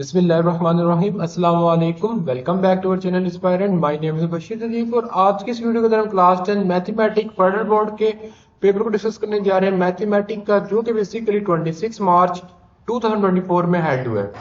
बिस्मिल्लाहिर्रहमानिर्रहीम अस्सलाम वालेकुम। Welcome back to our channel Inspirant. My name is Bashir Sadiq और आज की इस वीडियो के अंदर हम क्लास 10 मैथमेटिक्स फेडरल बोर्ड के पेपर को डिस्कस करने जा रहे हैं। मैथमेटिक्स का जो कि बेसिकली 26 मार्च 2024 में हेल्ड हुआ है।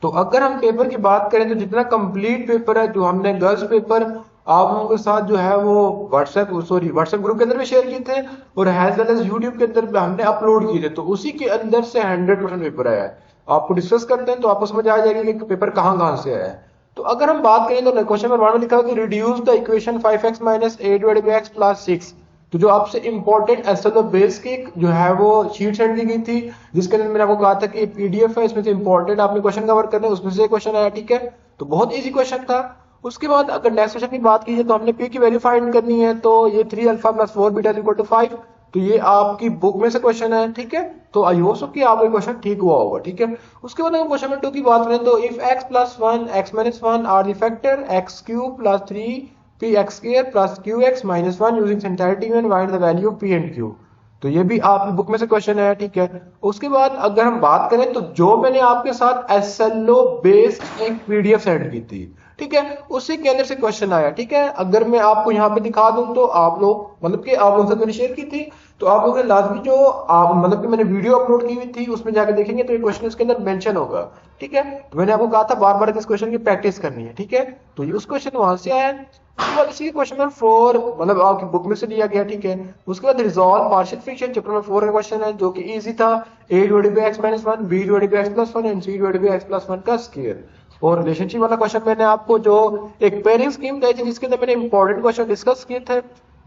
तो अगर हम पेपर की बात करें तो जितना कंप्लीट पेपर है जो हमने गर्ल्स पेपर आप लोगों के साथ जो है वो व्हाट्सएप ग्रुप के अंदर भी शेयर किए थे और एज वेल एज यूट्यूब के अंदर भी हमने अपलोड किए थे, तो उसी के अंदर से 100% पेपर आया है। आपको डिस्कस करते हैं तो आपको समझ आ जाएगा कि पेपर कहाँ से आया है। तो अगर हम बात करें तो क्वेश्चन नंबर 1 में लिखा है कि reduce the equation 5x minus 8 plus 6। तो जो आपसे इंपॉर्टेंट एसएलओ बेस की जो है वो शीट सेंड की गई थी, जिसके अंदर मैंने आपको कहा था कि पीडीएफ है, इसमें से इंपॉर्टेंट आपने क्वेश्चन कवर करने, उसमें से क्वेश्चन आया। ठीक है, तो बहुत इजी क्वेश्चन था। उसके बाद अगर नेक्स्ट क्वेश्चन की बात कीजिए तो हमने पी की वैल्यू फाइंड करनी है, तो ये 3 alpha plus 4 beta equal to 5। तो ये आपकी बुक में से क्वेश्चन है। ठीक है, तो आई होप सो कि आपका क्वेश्चन ठीक हुआ होगा। ठीक है, उसके बाद हम क्वेश्चन नंबर 2 की बात करें तो if x plus 1 x minus 1 are the factor x cube plus 3 p x square plus q x minus 1 using synthetic union find the value p and q. तो ये भी आपकी बुक में से क्वेश्चन है। ठीक है, उसके बाद अगर हम बात करें तो जो मैंने आपके साथ एसएलओ बेस्ड एक पीडीएफ सेंड की थी, ठीक है, उसी के अंदर से क्वेश्चन आया। ठीक है, अगर मैं आपको यहाँ पे दिखा दूं तो आप लोग मतलब कि आप लोगों से मैंने शेयर की थी, तो आप लोगों ने लाजमी जो आप मतलब कि मैंने वीडियो अपलोड की हुई थी उसमें जाकर देखेंगे तो ये क्वेश्चन इसके अंदर मेंशन होगा। ठीक है, तो मैंने आपको कहा था बार बार इस क्वेश्चन की प्रैक्टिस करनी है। ठीक है, तो ये उस क्वेश्चन वहां से आया। उसके बाद इसी क्वेश्चन नंबर 4 मतलब आपकी बुक में से लिया गया। ठीक है, उसके बाद resolve partial fraction chapter number 4 का क्वेश्चन है जो कि इजी था। a divided by x minus 1 b divided by x plus 1 and c divided by x plus 1 का स्क्वायर। और रिलेशनशिप वाला क्वेश्चन मैंने आपको जो एक पेयरिंग स्कीम दी थी जिसके अंदर मैंने इंपॉर्टेंट क्वेश्चन डिस्कस किए थे।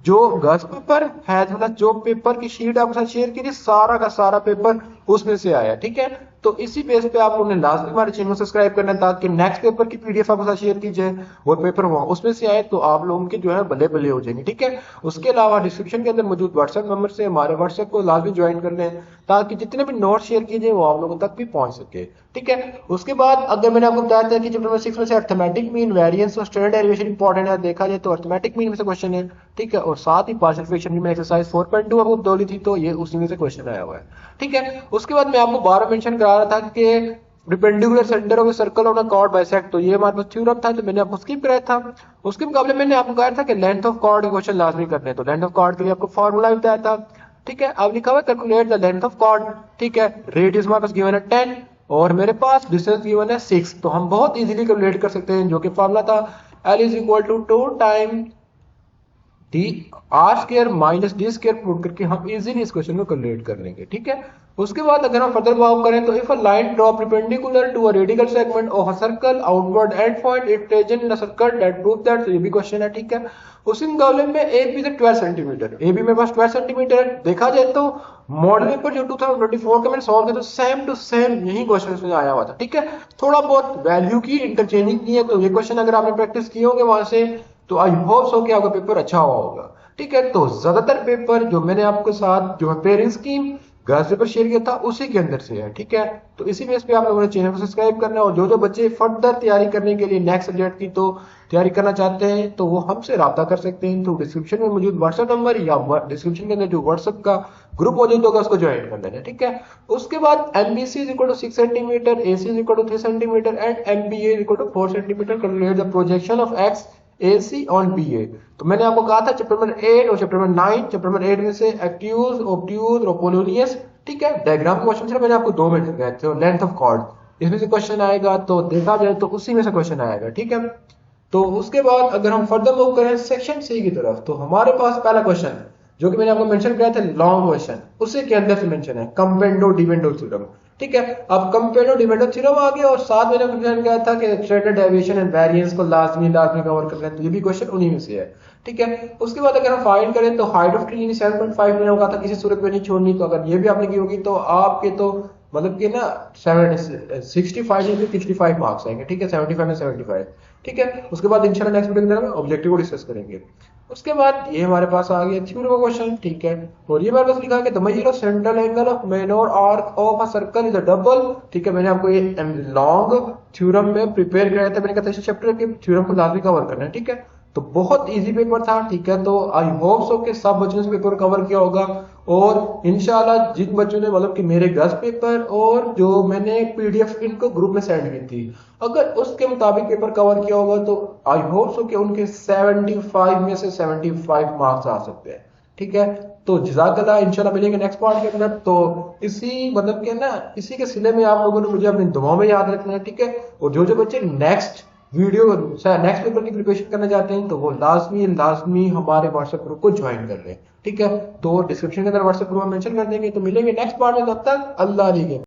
जो गर्ल्स पेपर है मतलब जो पेपर की शीट आपके साथ शेयर की थी सारा का सारा पेपर उसमें से आया। ठीक है, तो इसी बेस पे आप लोगों ने लाजमी हमारे चैनल को सब्सक्राइब करना है ताकि नेक्स्ट पेपर की पीडीएफ आपके साथ शेयर की जाए, वो पेपर वहां उसमें से आए तो आप लोगों के जो है बल्ले बल्ले हो जाएंगे। ठीक है, उसके अलावा डिस्क्रिप्शन के अंदर मौजूद व्हाट्सएप नंबर से हमारे व्हाट्सएप को लाजमी ज्वाइन कर लें ताकि जितने भी नोट शेयर किए जाए वो आप लोगों तक भी पहुंच सके। ठीक है, उसके बाद अगर मैंने आपको बताया था कि चैप्टर नंबर 6 में से अर्थमेटिक मीन वेरिएंस और स्टैंडर्ड डेरिवेशन इंपॉर्टेंट है, देखा जाए तो अर्थमेटिक मीन में से क्वेश्चन है। ठीक है, और साथ ही पार्शियल फ्रैक्शन में एक्सरसाइज 4.2 आपको बोली थी तो ये उसी में से क्वेश्चन आया हुआ है। ठीक है, उसके बाद मैं आपको बार मेंशन करा रहा था कि perpendicular centre of circle on a cord bisect, तो ये हमारे पास थ्योरम था तो मैंने आपको स्किप कराया था। उसके मुकाबले मैंने आपको कहा था कि लेंथ ऑफ कॉर्ड के क्वेश्चन लाजमी करने हैं, तो लेंथ ऑफ कॉर्ड के लिए आपको फार्मूला बताया था। ठीक है, अब लिखा हुआ है calculate the length of chord. ठीक है, रेडियस हमारे पास गिवन है 10 और मेरे पास डिस्टेंस गिवन है 6, तो हम बहुत इजीली कैलकुलेट कर सकते हैं जो कि फार्मूला था L is equal to 2 time d r square minus d square put करके हम इजीली इस क्वेश्चन को कैलकुलेट कर लेंगे। ठीक है, उसके बाद अगर हम फर्दर मूव करें तो if a line draw perpendicular to a radial segment of a circle outward end point it tangent in a circle that prove that, तो ये भी क्वेश्चन है। ठीक है, उसी मुकाबले में ए बी से 12 सेंटीमीटर, ए बी मेरे पास 12 सेंटीमीटर है। देखा जाए तो मॉडल पेपर जो 2024 का मैंने सॉल्व किया तो सेम टू सेम यही क्वेश्चन इसमें आया हुआ था। ठीक है, थोड़ा बहुत वैल्यू की इंटरचेंजिंग की है, तो ये क्वेश्चन अगर आपने प्रैक्टिस किए होंगे वहां से तो आई होप सो कि आपका पेपर अच्छा हुआ होगा। ठीक है, तो ज्यादातर पेपर जो मैंने आपके साथ जो है pairing scheme girls paper share किया था उसी के अंदर से है। ठीक है, तो इसी बेस पे आप लोगों ने चैनल को सब्सक्राइब करना है और जो जो बच्चे फर्दर तैयारी करने के लिए नेक्स्ट सब्जेक्ट की तो तैयारी करना चाहते हैं तो वो हमसे रब्ता कर सकते हैं। तो डिस्क्रिप्शन में मौजूद व्हाट्सएप नंबर या डिस्क्रिप्शन के अंदर जो व्हाट्सएप का ग्रुप मौजूद होगा उसको ज्वाइन कर लेना। ठीक है, उसके बाद MBC is equal to 6 centimetre, AC is equal to 3 centimetre and MBA is equal to 4 centimetre. Calculate the projection of x AC on BA। तो मैंने आपको कहा था चैप्टर नंबर 8 और चैप्टर नंबर 9, चैप्टर नंबर 8 में से एक्ट्यूज, ऑब्ट्यूज और Polonius. ठीक है, डायग्राम क्वेश्चन से मैंने आपको 2 मिनट गए थे। लेंथ ऑफ कॉर्ड इसमें से क्वेश्चन आएगा, तो देखा जाए तो उसी में से क्वेश्चन आएगा। ठीक है, तो उसके बाद अगर हम फर्दर मूव करें सेक्शन सी की तरफ तो हमारे पास पहला क्वेश्चन है जो कि मैंने आपको मेंशन किया था लॉन्ग क्वेश्चन, उसी के अंदर से मेंशन है कंपेंडो डिविडेंडो थ्योरम। ठीक है, अब कंपेंडो डिविडेंडो थ्योरम आ गया और साथ में मैंने मेंशन किया था कि स्टैंडर्ड डेविएशन एंड वेरिएंस को लाजमी कवर कर लें, तो ये भी क्वेश्चन उन्हीं में से है। ठीक है, उसके बाद अगर हम फाइंड करें तो हाइट ऑफ ट्री 7.5 मैंने कहा था किसी सूरत में नहीं छोड़नी, तो अगर ये भी आपने की होगी तो आपके तो मतलब कि ना 65 या 65 मार्क्स आएंगे। ठीक है, 75 में 75। ठीक है, उसके बाद इंशाल्लाह नेक्स्ट वीडियो के अंदर हम ऑब्जेक्टिव को डिस्कस करेंगे। उसके बाद ये हमारे पास आ गया थ्योरम का क्वेश्चन। ठीक है, और ये हमारे पास लिखा है कि the major of central angle of major arc of a circle is a double. ठीक है, मैंने आपको ये लॉन्ग थ्योरम में प्रिपेयर कराया था, मैंने कहा था इस चैप्टर के थ्योरम को लाजमी कवर करना है। ठीक है, तो बहुत इजी पेपर था। ठीक है, तो आई होप सो कि सब बच्चों ने पेपर कवर किया होगा और इंशाल्लाह जिन बच्चों ने मतलब कि मेरे गस्ट पेपर और जो मैंने पीडीएफ इनको ग्रुप में सेंड की थी, अगर उसके मुताबिक पेपर कवर किया होगा तो आई होप सो कि उनके 75 में से 75 मार्क्स आ सकते हैं। ठीक है, तो जज़ाकल्लाह, इंशाल्लाह मिलेंगे नेक्स्ट पार्ट के अंदर। तो इसी मतलब के ना इसी के सिले में आप लोगों ने मुझे अपनी दुआओं में याद रखना है। ठीक है, और जो बच्चे नेक्स्ट पेपर की प्रिपरेशन करना चाहते हैं तो वो लाजमी हमारे व्हाट्सएप ग्रुप को ज्वाइन कर लें। ठीक है, तो डिस्क्रिप्शन के अंदर व्हाट्सएप ग्रुप में मेंशन कर देंगे। तो मिलेंगे नेक्स्ट पार्ट में, तब तक अल्लाह हाफ़िज़।